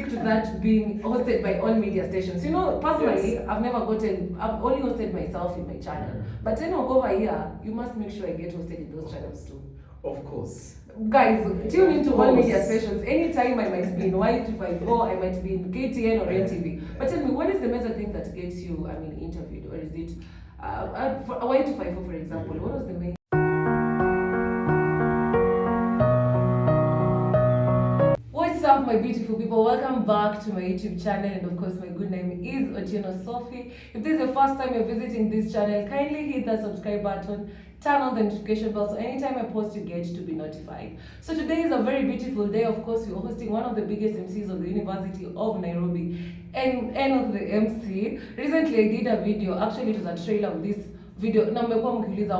stick to that being hosted by all media stations. You know, personally, Yes. I've only hosted myself in my channel. But over here, you must make sure I get hosted in those channels too. Of course. Guys, tune into all course. media stations. Anytime I might be in Y254, I might be in KTN or NTV. But tell me, what is the major thing that gets you, interviewed? Or is it, for Y254, for example, what was the main? What's up, my beautiful people? Welcome back to my YouTube channel, and of course my good name is Sophie. If this is the first time you're visiting this channel, kindly hit that subscribe button, turn on the notification bell so anytime I post you get to be notified. So today is a very beautiful day. Of course, we're hosting one of the biggest MCs of the University of Nairobi, and Enock the MC. Recently I did a video, actually it was a trailer of this video. Now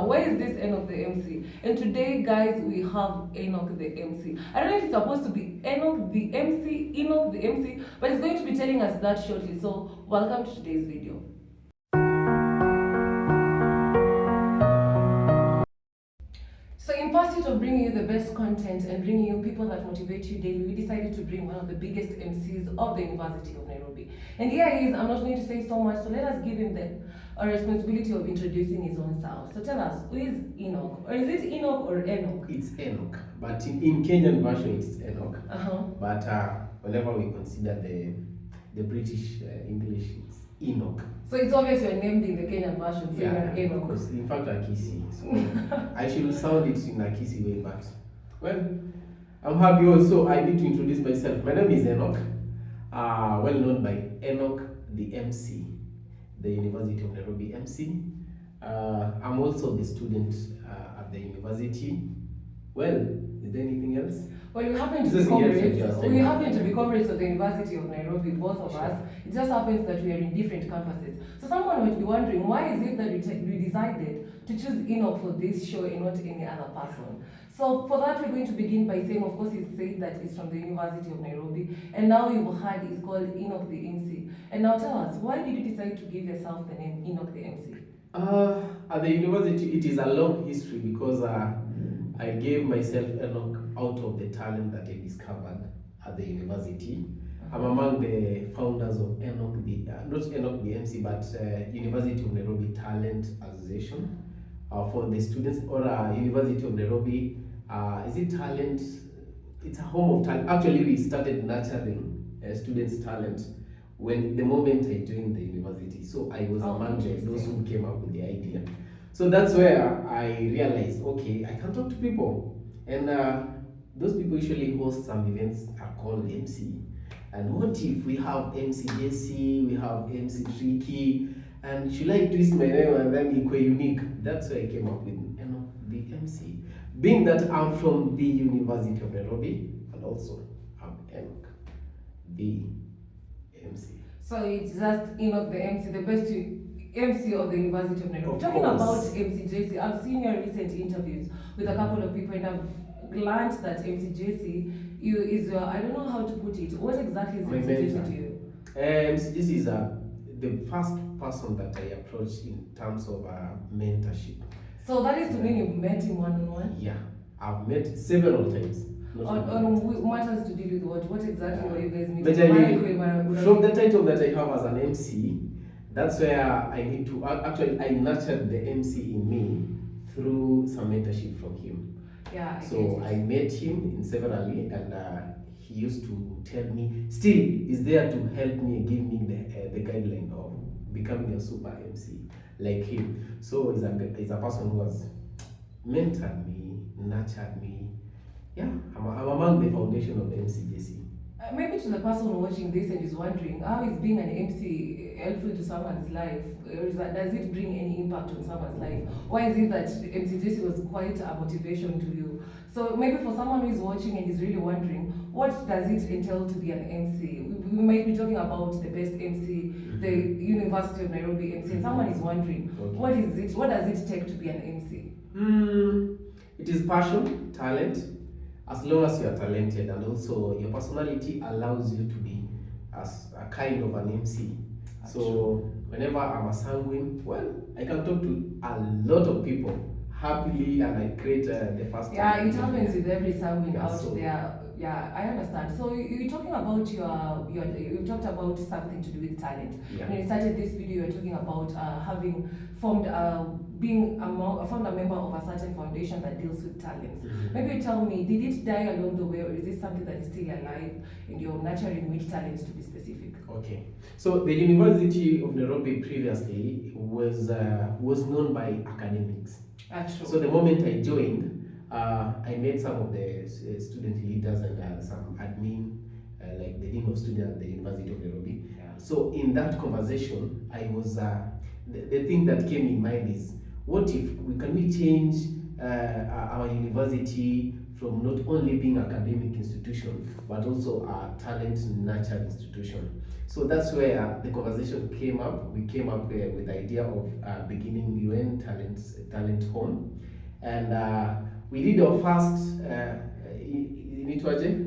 where is this Enock the MC? And today, guys, we have Enock the MC. I don't know if it's supposed to be Enock the MC, but it's going to be telling us that shortly. So welcome to today's video. So in pursuit of bringing you the best content and bringing you people that motivate you daily, we decided to bring one of the biggest MCs of the University of Nairobi. And here he is. I'm not going to say so much, so let us give him the responsibility of introducing his own self. So tell us, who is Enock? Or is it Enock or Enock? It's Enock, but in Kenyan version it's Enock. Uh-huh. But whenever we consider the British English, it's Enock. So it's obvious you're named in the Kenyan version, so yeah, you're Enock. Of course. In fact, Akisi. So I should sound it in Akisi way, but well, I'm happy also. I need to introduce myself. My name is Enock, well known by Enock the MC, the University of Nairobi MC. I'm also the student at the university. Well, is there anything else? Well, we happen to be comrades of the University of Nairobi, both of us. It just happens that we are in different campuses. So someone might be wondering, why is it that we decided to choose Enock for this show and not any other person? So for that, we're going to begin by saying, of course, he said that it's from the University of Nairobi, and now you've heard it's called Enock the MC. And now tell us, why did you decide to give yourself the name Enock the MC? At the university, it is a long history because I gave myself Enock out of the talent that I discovered at the university. I'm among the founders of Enock the, not Enock the MC, but University of Nairobi Talent Association for the students, or University of Nairobi. Is it talent? It's a home of talent. Actually, we started nurturing students' talent when the moment I joined the university. So I was among those who came up with the idea. So that's where I realized, okay, I can talk to people. And those people usually host some events are called MC. And what if we have MC Jesse, we have MC Tricky, and should I twist my name and then equal unique? That's why I came up with Enock the MC. Being that I'm from the University of Nairobi, and also I'm Enock the MC. So it's just Enock the MC, the best MC of the University of Nairobi. Talking about MC JC, I've seen your recent interviews with a couple of people, and I've learned that MC JC is I don't know how to put it. What exactly is MC JC to you? MC JC is the first person that I approached in terms of mentorship. So that is to mean you've met him one-on-one? Yeah, I've met several times. On matters to deal with what? What exactly were you guys meeting? From the title that I have as an MC, that's where I need to, actually I nurtured the MC in me through some mentorship from him. Yeah. So I met him in severally, and he used to tell me, still is there to help me, give me the guideline of becoming a super MC like him. So he's a person who has mentored me, nurtured me. Yeah, I'm among the foundation of the MCJC. Maybe to the person watching this and is wondering, how is being an MC helpful to someone's life? Or does it bring any impact on someone's life? Why is it that MCJC was quite a motivation to you? So maybe for someone who is watching and is really wondering, what does it entail to be an MC? We might be talking about the best MC, the University of Nairobi MC, and someone is wondering, what is it? What does it take to be an MC? It is passion, talent. As long as you are talented, and also your personality allows you to be as a kind of an MC. That's so true. Whenever I'm a sanguine, well, I can talk to a lot of people happily, and I create the first. Yeah, it happens with every sanguine out there. Yeah, I understand. So you're talking about you talked about something to do with talent. Yeah. When you started this video, you're talking about having formed formed a member of a certain foundation that deals with talents. Maybe you tell me, did it die along the way, or is this something that is still alive and you're nurturing which talents to be specific? Okay. So the University of Nairobi previously was known by academics. True. So the moment I joined, I met some of the student leaders and some admin, like the dean of students at the University of Nairobi. Yeah. So in that conversation, I was the thing that came in mind is, what if we change our university from not only being academic institution but also a talent nurture institution. So that's where the conversation came up. We came up with the idea of beginning UN talent home, and we did our first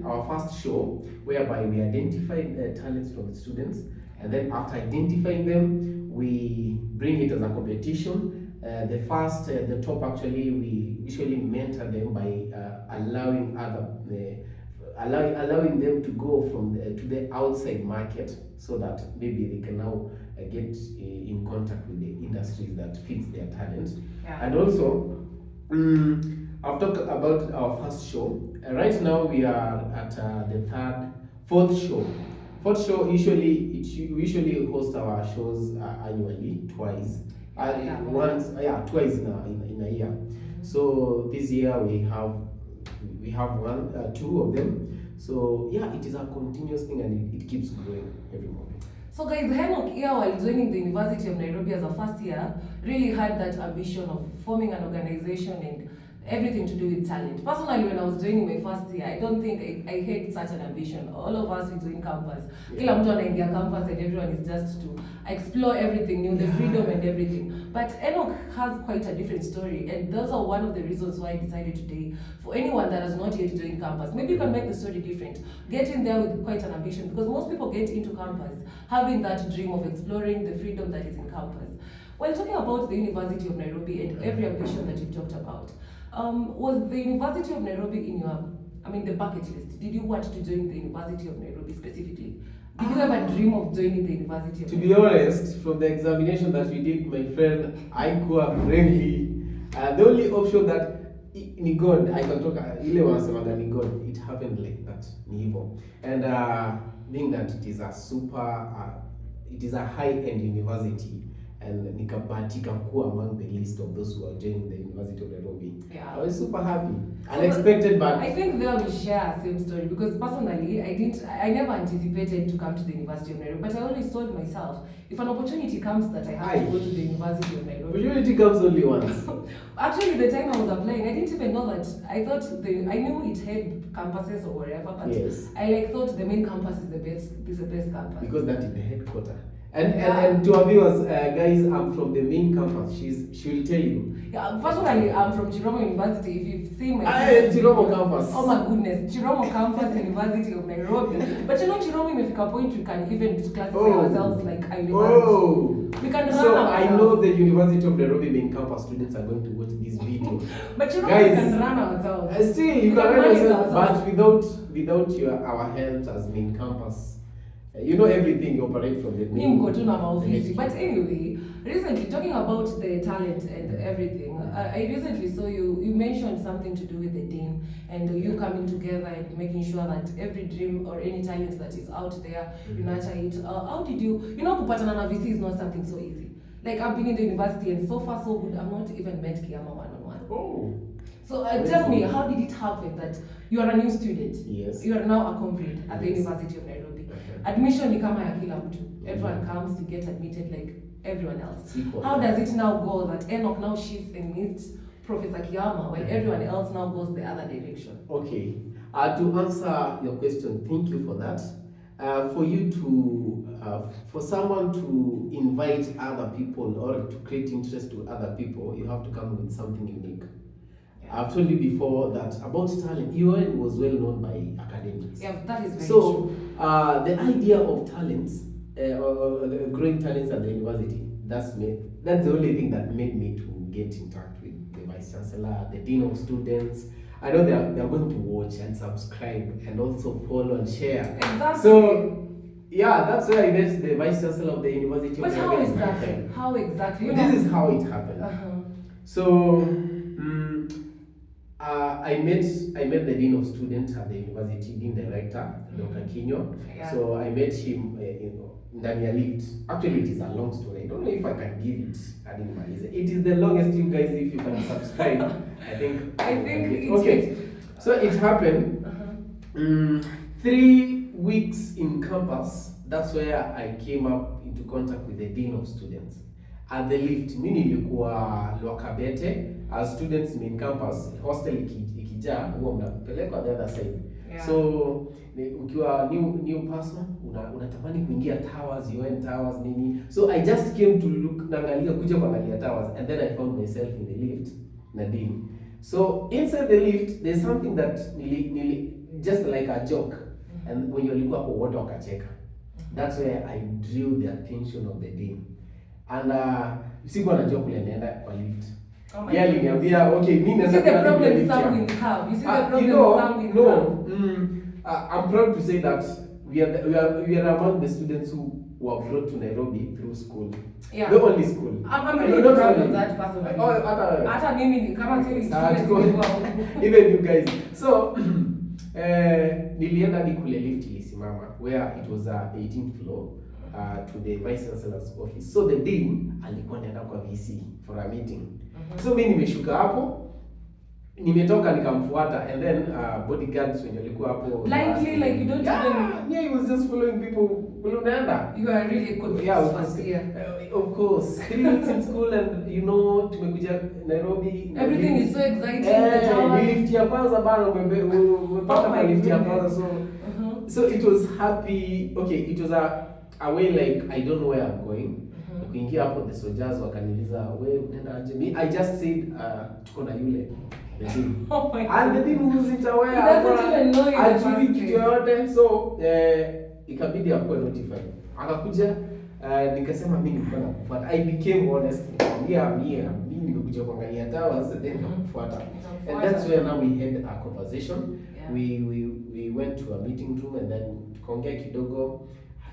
our first show whereby we identified talents from the students, and then after identifying them, we bring it as a competition. The top actually, we usually mentor them by allowing them to go to the outside market, so that maybe they can now get in contact with the industries that fits their talent. Yeah. And also, I've talked about our first show. Right now we are at the fourth show. Fourth show, we usually host our shows annually, twice. Twice in a year. So this year we have two of them. So yeah, it is a continuous thing, and it keeps growing every morning. So guys, Enock here, while joining the University of Nairobi as a first year, really had that ambition of forming an organization and everything to do with talent. Personally, when I was joining my first year, I don't think I had such an ambition. All of us we join campus. Kila mtu anaingia campus and everyone is just to explore everything new, the freedom and everything. But Enock has quite a different story, and those are one of the reasons why I decided today, for anyone that has not yet joined campus, maybe you can make the story different. Get in there with quite an ambition, because most people get into campus having that dream of exploring the freedom that is in campus. Well, talking about the University of Nairobi and every ambition that you've talked about, was the University of Nairobi in the bucket list? Did you want to join the University of Nairobi specifically? Did you ever dream of joining the University of Nairobi? To be honest, from the examination that we did, my friend, I got friendly. The only option that ni God, I can talk, ile wanasemaga ni God, it happened like that, ni hivyo. And being that it is a high-end university, and nikabahatika kuwa among the list of those who are joining the University of Nairobi. Yeah. I was super happy. Unexpected, but I think there we share the same story, because personally, I never anticipated to come to the University of Nairobi, but I always told myself, if an opportunity comes that I have to go to the University of Nairobi. Opportunity comes only once. Actually, the time I was applying, I didn't even know that. I thought I knew it had campuses or whatever, but yes. I thought the main campus is the best campus. Because that is the headquarters. And to our viewers, guys, I'm from the main campus. She will tell you. Yeah, personally, I'm from Chiromo University. If you've seen my Chiromo campus. Oh my goodness, Chiromo campus, University of Nairobi. But you know, Chiromo, imefika point we can even classify ourselves like a university. We can run so ourselves. I know the University of Nairobi main campus students are going to watch this video. But you know, guys, we can run ourselves. Still, you can run yourself, but without our help as main campus. You know, everything you operate from the main. But anyway, recently, talking about the talent and everything, I recently saw you mentioned something to do with the dean and you coming together and making sure that every dream or any talent that is out there, you nurture it. How did you kupatana na VC is not something so easy. Like, I've been in the university and so far so good, I've not even met Kiama one-on-one. Oh. So tell me, how did it happen that you are a new student? Yes. You are now a comrade at the University of Nairobi. Admission ni kama ya kila mtu. Everyone comes to get admitted like everyone else. How does it now go that Enock now shifts and meets Professor Kiama while everyone else now goes the other direction? Okay. To answer your question, thank you for that. For someone to invite other people or to create interest to other people, you have to come with something unique. I've told you before that about talent, UN was well known by academics. Yeah, that is very true. So the idea of talents, or growing talents at the university, that's the only thing that made me to get in touch with the vice chancellor, the dean of students, I know they are going to watch and subscribe and also follow and share. Exactly. So yeah, that's where I met the vice chancellor of the University But of how Nairobi. exactly? How exactly? You This know? is how it happened. So I met the dean of students at the university, dean director, Dr. Kinyo. Yeah. So I met him ndani ya lift. Actually, it is a long story. I don't know if I can give it. It is the longest, you guys. If you can subscribe, I think it's okay. So it happened. 3 weeks in campus. That's where I came up into contact with the dean of students. At the lift, mimi nilikuwa Lwakabete. As students in campus, hostel ikijaa huwa mnapelekwa the other side. Yeah. So ukiwa new person unatamani kuingia towers, UN towers nini. So I just came to look kuja kuangalia towers, and then I found myself in the lift na dean. So inside the lift there's something that just like a joke, and when you look up wote wakacheka. That's where I drew the attention of the dean. And sikuwa najua kule naenda kwa lift. Yeah, aliniambia okay, mimi naweza the problem some will have. You see the problem some will have. I'm proud to say that we are among the students who were brought to Nairobi through school. Yeah. The only school. I'm really proud of that person. Hata mimi kama even you guys. So nilienda hadi kule lift ilisimama where it was 18th floor. To the vice chancellor's office. So the dean alikuwa anaenda kwa VC for a meeting. So mimi nimeshuka hapo, nimetoka nikamfuata, and then bodyguards when walikuwa hapo blindly, like you don't even. Yeah, he was just following people. Unaenda? You are really good. Yeah, of course. 3 weeks in school, and you know tumekuja Nairobi. Everything is so exciting. The lift ya kwanza bana umepata kwa lift ya kwanza, so it was happy. Okay, it was a way like I don't know where I'm going. Kuingia hapo the soldiers wakaniuliza wewe unaenda aje? I just said tuko na yule the dean. Oh my God. And the dean wasn't aware. He doesn't even know you. Ajui kitu yote, so ikabidi akuwe notified. Akakuja nikasema mimi nilikuwa nakufuata. I became honest. Mimi nimekuja kuangalia towers, then nikakufuata. And that's where now we had a conversation. Yeah. We went to a meeting room, and then tukaongea kidogo.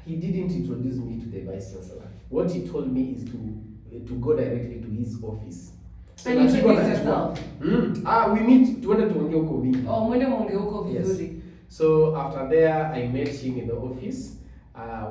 He didn't introduce me to the vice chancellor. What he told me is to go directly to his office. So and you introduce yourself? We meet, tuende tuongee huko mingi. Mwende muongee huko vizuri. Yes. So after there, I met him in the office.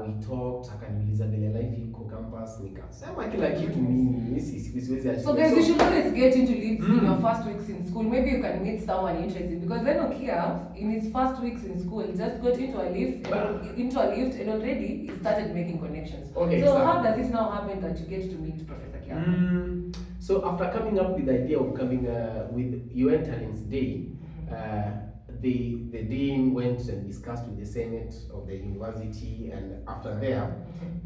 We talked, akaniuliza vile life iko campus, nikasema kila kitu mimi siwezi acha. So guys, you should always get into leads in your first weeks in school. Maybe you can meet someone interesting, because then Okia in his first weeks in school just got into a lift and already he started making connections. Okay, so how does it now happen that you get to meet Professor Kiama? So after coming up with the idea of coming with UN Talents Day, the dean went and discussed with the senate of the university, and after there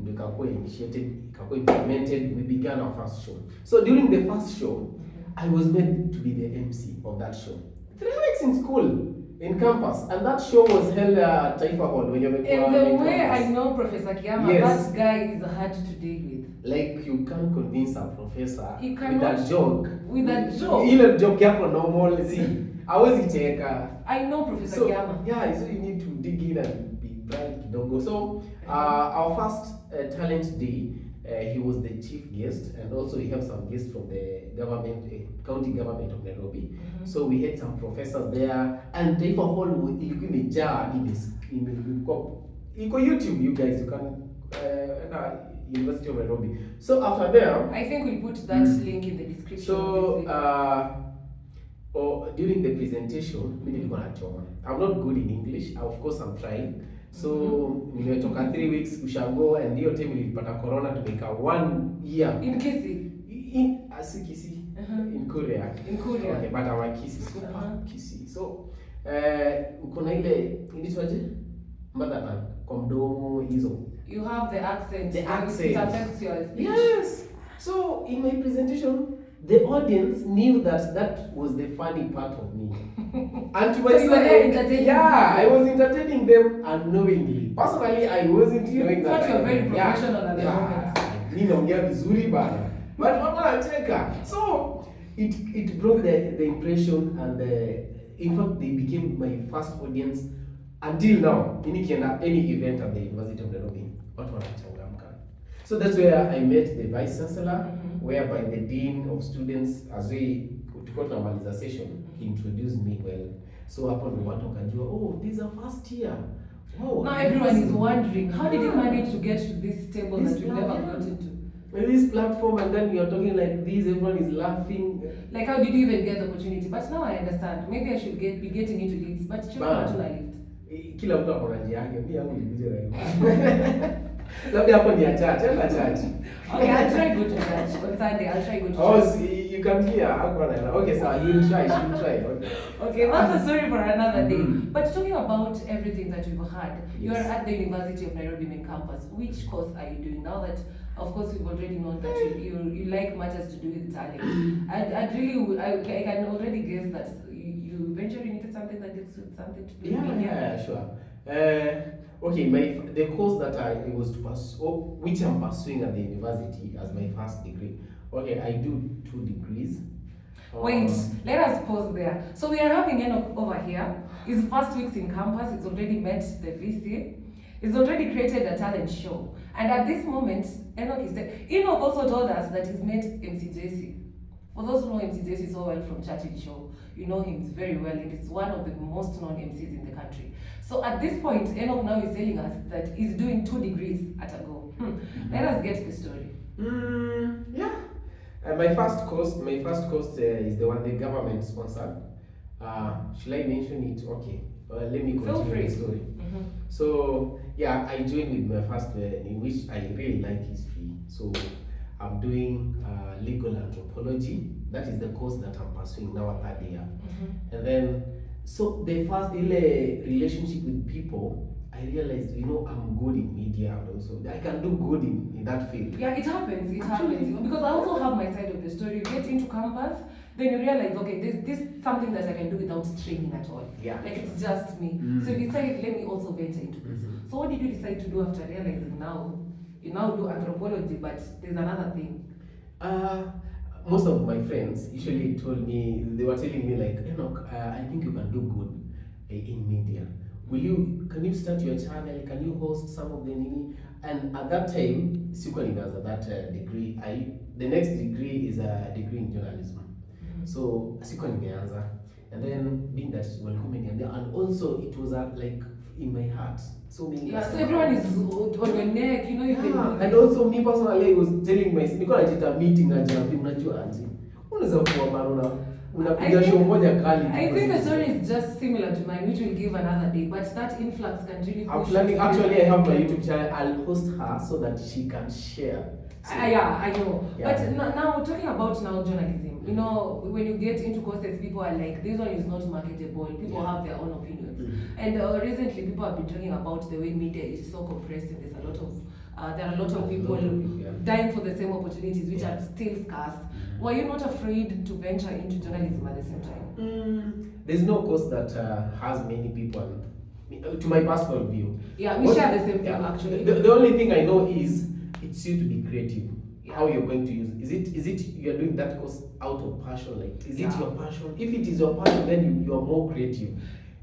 ikakuwa implemented. We began our first show. So during the first show, I was made to be the MC of that show. 3 weeks in school, in campus, and that show was held at Taifa Hall. In the way I know Professor Kiama, yes. That guy is hard to deal with. Like you can't convince a professor with a joke. With a joke. Ile joke yako normal, see. Hawezi cheka. I know Professor Kiama. Yeah, so you need to dig in and be bright kidogo. So our first talent day, he was the chief guest, and also we have some guests from the government, county government of Nairobi. So we had some professors there, and Taifa Hall ilikuwa imejaa iko YouTube, you guys, you can University of Nairobi. So after there, I think we'll put that link in the description. So during the presentation, I'm not good in English. Of course, I'm trying. So nimetoka 3 weeks ushago, and hiyo time nilipata corona to make 1 year in Kisii. In Kisii. In Korea. Okay, but I'm Kisii. Super Kisii. So uko na ile inaitwaje? Mother tongue kwa mdomo hizo. You have the accent. The accent. It affects your speech. Yes. So in my presentation, the audience knew that was the funny part of me. And to myself, I was entertaining them unknowingly. Personally, I wasn't knowing that. You're very professional at the moment. Ninaongea vizuri bana. But mama anacheka. So it broke the impression, and In fact, they became my first audience until now. Any event at the University of Nairobi, watu wanachangamka. So that's where I met the vice chancellor, whereby the dean of students, as we tulikuwa tunamaliza session, he introduced me well. So hapo ndio watu wakajua, oh, this is a first year. Wow. Now everyone is wondering, how did you manage to get to this table that you never got into? This platform, and then you are talking like this, everyone is laughing. Like, how did you even get the opportunity? But now I understand. Maybe I should be getting into leads, but hatuna lift. Kila mtu ako na njia yake, mimi yangu ilikuja na hiyo. Labda hapo ni ya church, enda church. Okay, I'll try go to church on Sunday. I'll try go to church. Oh, see, you come here. Okay, so you'll try. Okay. Okay, that's a story for another day. But talking about everything that we've had, you're at the University of Nairobi main campus. Which course are you doing now that, of course, we've already known that you like matters to do with talent? I can already guess that you venturing into something that deals with something to do with media. Yeah, sure. Okay, the course that I was to pursue, which I'm pursuing at the university as my first degree. Okay, I do 2 degrees. Wait, let us pause there. So we are having Enock over here. His first weeks in campus, it's already met the VC. He's already created a talent show. And at this moment, Enock also told us that he's met MC JC. For those who know MC JC so well from Churchill Show, you know him very well, and he's one of the most known MCs in the country. So at this point, Enock now is telling us that he's doing 2 degrees at a go. Let us get the story. Yeah. My first course is the one the government sponsored. Should I mention it? Okay. Let me continue the story. So yeah, I joined with my first in which I really like history. So I'm doing legal anthropology. That is the course that I'm pursuing now at 3rd year. And then, so the first relationship with people, I realized, I'm good in media and also I can do good in that field. Yeah, it happens. Because I also have my side of the story. You get into campus, then you realize, okay, this is something that I can do without training at all. Yeah. Like, it's just me. So you decide, let me also venture into this. So what did you decide to do after realizing you now do anthropology, but there's another thing? Most of my friends usually they were telling me like, Enock, I think you can do good in media. Can you start your channel? Can you host some of the nini? And at that time, sikuwa nimeanza that degree. The next degree is a degree in journalism. So sikuwa nimeanza. And then being that and also it was like in my heart. So everyone is on your neck, you can. And also me personally, I was telling myself, nilikuwa najita meeting na jamii, unajua aje. Unaweza kuwa maruna. Unapiga show moja kali. I think the story is just similar to mine, which we'll give another day. But that influx can really push. I'm planning. Actually, I have my YouTube channel. I'll host her so that she can share. So, yeah, I know. Yeah. But now talking about journalism. When you get into courses, people are like, this one is not marketable. People have their own opinions. And recently, people have been talking about the way media is so compressed, and there are a lot of people dying for the same opportunities, which are still scarce. Were you not afraid to venture into journalism at the same time? There's no course that has many people, to my personal view. Yeah, we share the same thing actually. The only thing I know is it's you to be creative. How you're going to use it. Is it you're doing that course out of passion? Like, is it your passion? If it is your passion, then you are more creative.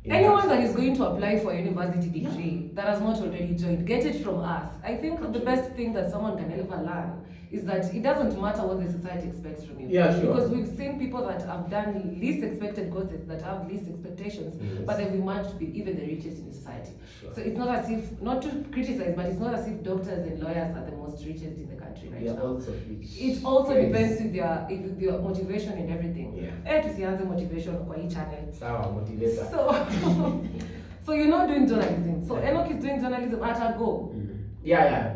Anyone that is going to apply for a university degree that has not already joined, get it from us. I think the best thing that someone can ever learn is that it doesn't matter what the society expects from you. Yeah, sure. Because we've seen people that have done least expected courses, that have least expectations, but they've managed to be even the richest in society. Sure. So it's not as if, not to criticize, but it's not as if doctors and lawyers are the most richest in the country right now. Also rich. It also depends with your motivation and everything. Yeah. Tusianze motivation kwa hii channel. Sawa, motivator. So you're not doing journalism. So Enock is doing journalism at a go. Yeah.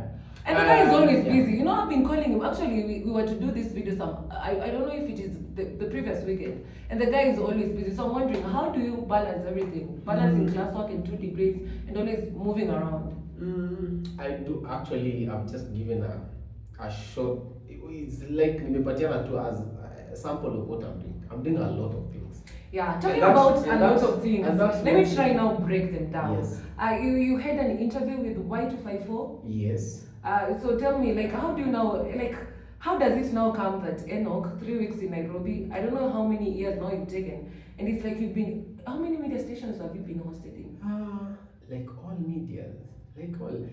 And the guy is always busy. I've been calling him. Actually, we were to do this video I don't know if it is the previous weekend. And the guy is always busy. So I'm wondering, how do you balance everything? Balancing classwork and 2 degrees and always moving around. I do actually. I've just given a short. It's like nimepatiana tu as a sample of what I'm doing. I'm doing a lot of things. Yeah, talking about a lot of things. Let me try now break them down. Yes. You had an interview with Y254. Yes. So tell me, how do you now, How does it now come that Enoch, 3 weeks in Nairobi, I don't know how many years now you've taken, and it's like you've been, how many media stations have you been hosted in? Like all medias, like all.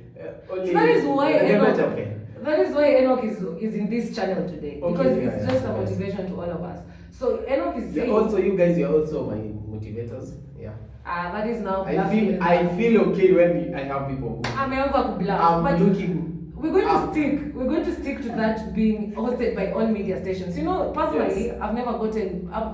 So that is why Enoch, okay. that is why Enoch is in this channel today, Okay, because yeah, it's yeah, just a yeah. motivation to all of us. So Enoch is saying, Also, you guys, you're also my motivators. Yeah. that is now I feel okay when I have people who ameanza kubluff, I'm but looking. we're going to stick to that being hosted by all media stations. You know, personally, Yes. I've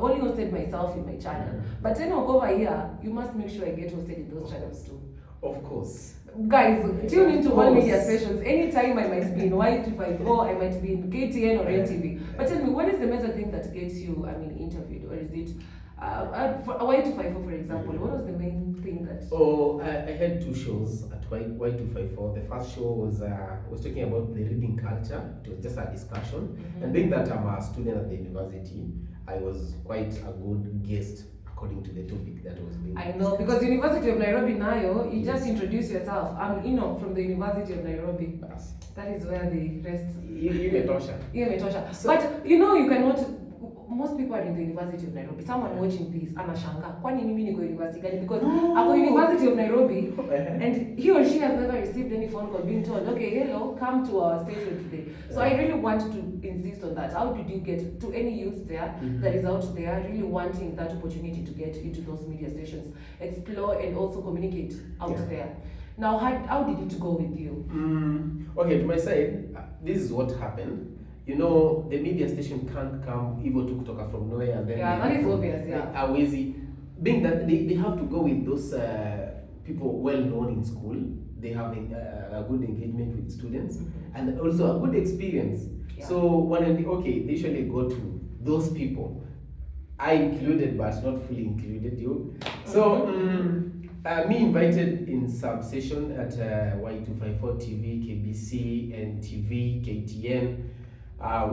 only hosted myself in my channel. But Enoch over here, you must make sure I get hosted in those channels too. Of course. Guys, tune into Of all course. media stations. Anytime I might be in Y254, I might be in KTN or NTV. But tell me, what is the major thing that gets you, interviewed? Or is it, for Y254, for example, what was the main thing that... Oh, I had 2 shows at Y254. The first show was talking about the reading culture. It was just a discussion. And being that I'm a student at the university, I was quite a good guest according to the topic that was being I know, because University of Nairobi Nayo, you just introduce yourself. I'm Enoch from the University of Nairobi. Yes. That is where the rest... Imetosha. So, but you know, you cannot... Most people are in the University of Nairobi. Someone watching this, anashanga. Kwani mimi niko university gani? Because ako University of Nairobi, and he or she has never received any phone call being told, okay, hello, come to our station today. So I really want to insist on that. How did you get to any youth there that is out there really wanting that opportunity to get into those media stations, explore and also communicate out there? Now, how did it go with you? Okay, to my side, this is what happened. You know, the media station can't come evil to kutoka from nowhere and then that is obvious. Awezi, being that they have to go with those people well known in school. They have a good engagement with students and also a good experience. So when they usually go to those people, I included but not fully included you. So me invited in sub-session at Y254 TV, KBC, NTV, KTN.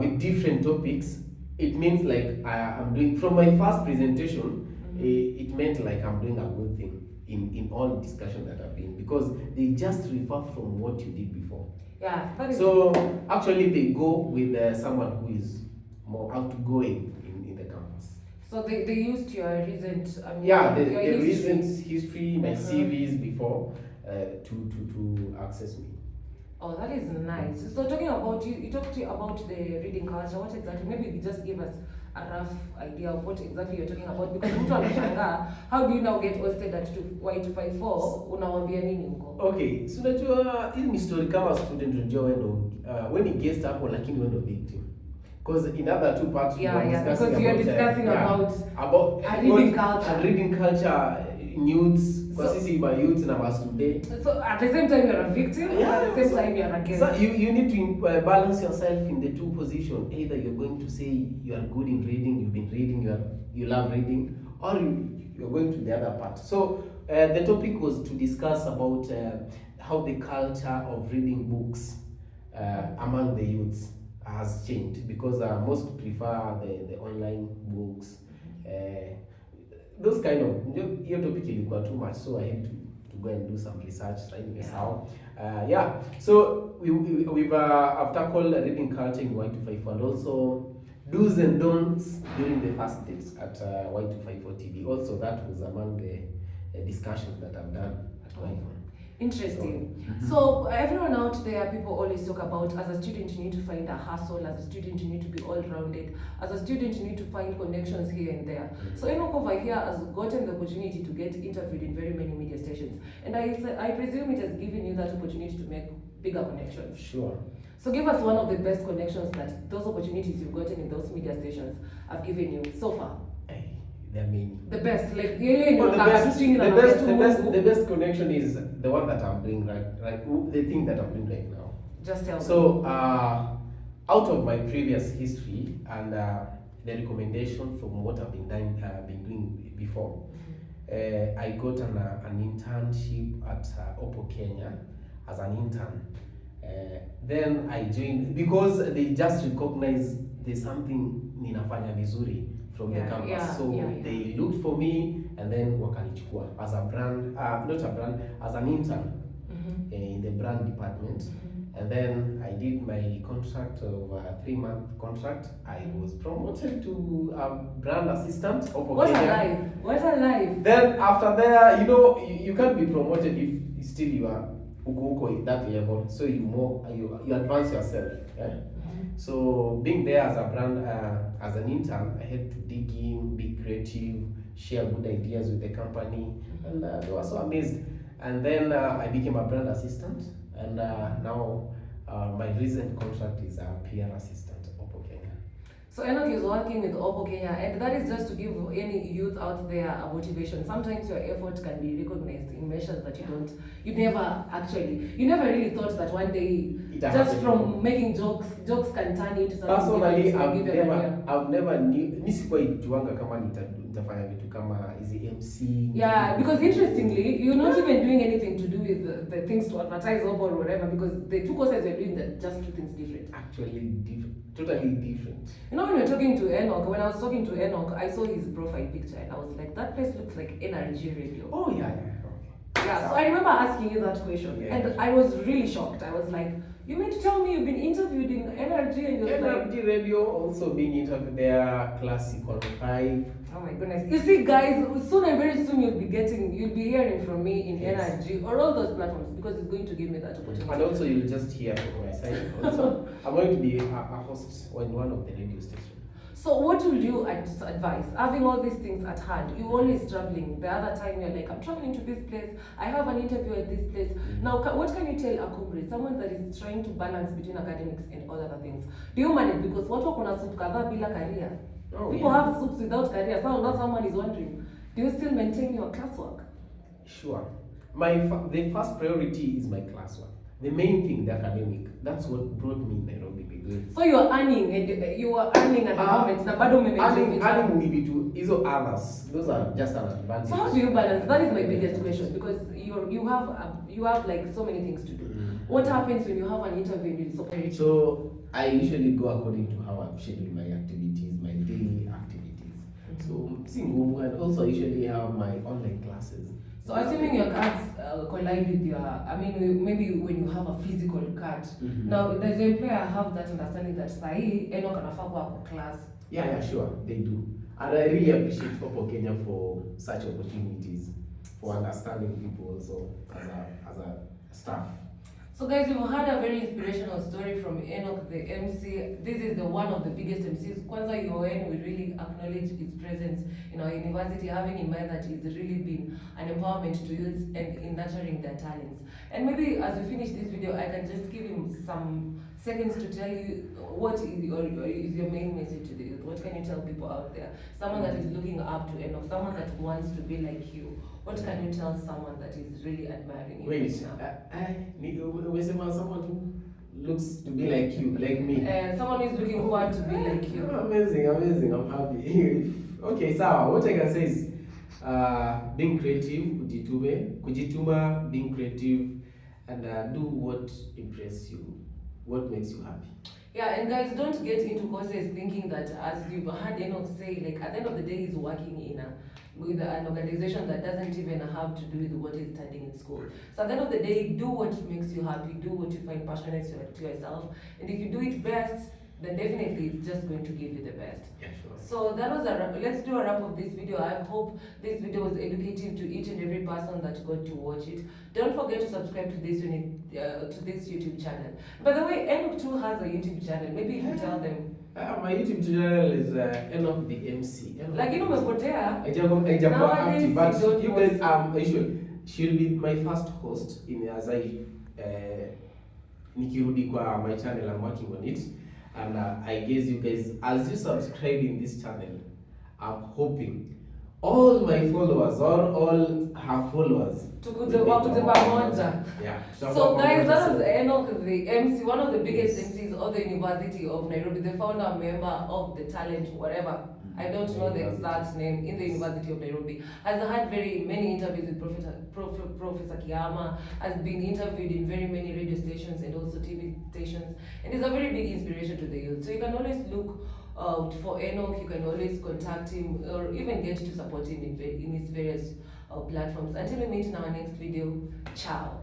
With different topics. It means like I'm doing, from my first presentation, it meant like I'm doing a good thing in all discussions that I've been, because they just refer from what you did before. Yeah. So actually they go with someone who is more outgoing in the campus. So they used your recent the recent history, my CVs before to access me. Oh, that is nice. So talking about you talked about the reading culture. What exactly? Maybe you just give us a rough idea of what exactly you're talking about, because mtu anashangaa, how do you now get hosted at Y254? Unawambia nini huko? Okay, so unajua hii ni story kama student unajua when you guest hapo lakini wewe ndio victim. Because in other 2 parts because you're discussing about reading culture, youths, because sisi by youth na student. So at the same time you're a victim, at the same time you're a guest. So you need to balance yourself in the 2 positions. Either you're going to say you are good in reading, you've been reading, you love reading, or you're going to the other part. So the topic was to discuss about how the culture of reading books among the youths has changed, because most prefer the online books. Those kind of, your topic ilikuwa too much, so I had to go and do some research, right? So we've tackled reading culture in Y254 and also do's and don'ts during the first days at Y254 TV. Also, that was among the discussions that I've done at Y254. Interesting. So everyone out there, people always talk about, as a student you need to find a hustle, as a student you need to be all-rounded, as a student you need to find connections here and there. So Enoch over here has gotten the opportunity to get interviewed in very many media stations, and I presume it has given you that opportunity to make bigger connections. Sure. So give us one of the best connections that those opportunities you've gotten in those media stations have given you so far. There are many. The best, like the best connection is the one that I'm doing the thing that I'm doing right now. Just tell me. So out of my previous history and the recommendation from what I've been doing before, I got an internship at Oppo Kenya as an intern. Then I joined because they just recognize there's something ninafanya vizuri from the campus. They looked for me and then wakanichukua as a brand, not a brand, as an intern in the brand department. And then I did my contract of a 3-month contract. I was promoted to a brand assistant. What a life! What a life! Then after there, you can't be promoted if still you are uko at that level. So you advance yourself. Yeah? So being there as a brand, as an intern, I had to dig in, be creative, share good ideas with the company, and they were so amazed. And then I became a brand assistant, and now my recent contract is a PR assistant at Oppo Kenya. So Enock is working with Oppo Kenya, and that is just to give any youth out there a motivation. Sometimes your effort can be recognized in measures that you never really thought that one day, just from making jokes can turn into something. Personally, I've never knew, nisikuwa kama nitafanya vitu kama hizi MC. Yeah, because interestingly, you're not even doing anything to do with the things to advertise Oppo or whatever, because the two courses you're doing, that just two things different. Actually different. Totally different. When you're talking to Enock, when I was talking to Enock, I saw his profile picture and I was like, that place looks like NRG radio. Oh yeah. Okay. Yeah, so I remember asking you that question, and I was really shocked. I was like, you mean to tell me you've been interviewed in NRG and you're NRG like... radio, also being interviewed there, Classic on 5. Oh my goodness. You see guys, very soon you'll be hearing from me in NRG or all those platforms, because it's going to give me that opportunity. And also you'll just hear from my side. Also, I'm going to be a host on one of the radio stations. So what will you advise? Having all these things at hand, you're always traveling. The other time you're like, I'm traveling to this place, I have an interview at this place. Now, what can you tell a comrade, someone that is trying to balance between academics and all other things? Do you manage? Because what work on a soup kadha bila career? People have soups without career. So now someone is wondering, do you still maintain your classwork? Sure. The first priority is my classwork. The main thing, the academic. That's what brought me in Nairobi. So you are earning at the moment. Na bado earning to iso others. Those are just an advantage. So how do you balance? That is my biggest question, because you have like so many things to do. What happens when you have an interview in this? So I usually go according to how I've scheduled my activities, my daily activities. So and also I usually have my online classes. So assuming your cards collide with maybe when you have a physical card. Now, does your employer have that understanding that Enock anafaa kuwa class? Yeah, sure, they do. And I really appreciate Oppo Kenya for such opportunities, for understanding people also as a staff. So guys, we've had a very inspirational story from Enock the MC. This is one of the biggest MCs. Kwanza UN, we really acknowledge his presence in our university, having in mind that he's really been an empowerment to youths and in nurturing their talents. And maybe as we finish this video, I can just give him some seconds to tell you what is your main message to the youth. What can you tell people out there? Someone that is looking up to Enock, someone that wants to be like you. What can you tell someone that is really admiring you? Wait, someone who looks to be like you, like me. Someone who is looking forward to be like you. Amazing, I'm happy. Okay, so what I can say is being creative, kujituma, being creative, and do what impresses you, what makes you happy. Yeah, and guys, don't get into courses thinking that, as you've heard Enock say, like at the end of the day, he's working with an organization that doesn't even have to do with what he's studying in school. So at the end of the day, do what makes you happy, do what you find passionate to yourself, and if you do it best, then definitely it's just going to give you the best. Yeah, sure. So that was let's do a wrap of this video. I hope this video was educative to each and every person that got to watch it. Don't forget to subscribe to this YouTube channel. By the way, Enock too has a YouTube channel. Maybe you can tell them. My YouTube channel is Enock the MC. Like umepotea. Active, but you guys she'll be my first host in nikirudi kwa my channel. I'm working on it. And I guess you guys, as you subscribe in this channel, I'm hoping all my followers or all her followers. Yeah. So guys, that was Enock the MC, one of the biggest MCs of the University of Nairobi, the founder member of the talent, whatever. I don't know the exact name, in the University of Nairobi. Has had very many interviews with Professor Kiama, has been interviewed in very many radio stations and also TV stations, and is a very big inspiration to the youth. So you can always look out for Enock, you can always contact him or even get to support him in his various platforms. Until we meet in our next video, ciao.